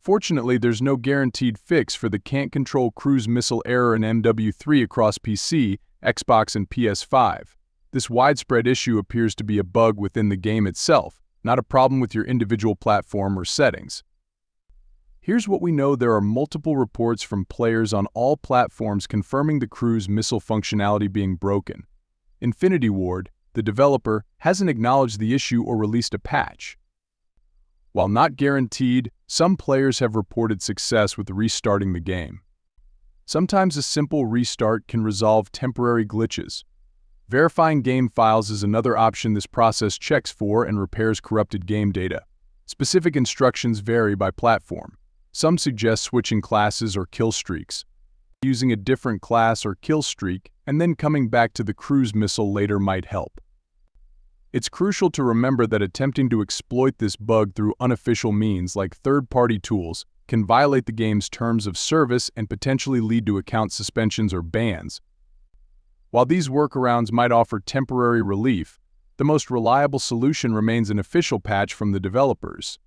Fortunately, there's no guaranteed fix for the can't control cruise missile error in MW3 across PC, Xbox, and PS5. This widespread issue appears to be a bug within the game itself, not a problem with your individual platform or settings. Here's what we know: there are multiple reports from players on all platforms confirming the cruise missile functionality being broken. Infinity Ward, the developer, hasn't acknowledged the issue or released a patch. While not guaranteed, some players have reported success with restarting the game. Sometimes a simple restart can resolve temporary glitches. Verifying game files is another option. This process checks for and repairs corrupted game data. Specific instructions vary by platform. Some suggest switching classes or kill streaks, using a different class or kill streak, and then coming back to the cruise missile later might help. It's crucial to remember that attempting to exploit this bug through unofficial means like third-party tools can violate the game's terms of service and potentially lead to account suspensions or bans. While these workarounds might offer temporary relief, the most reliable solution remains an official patch from the developers.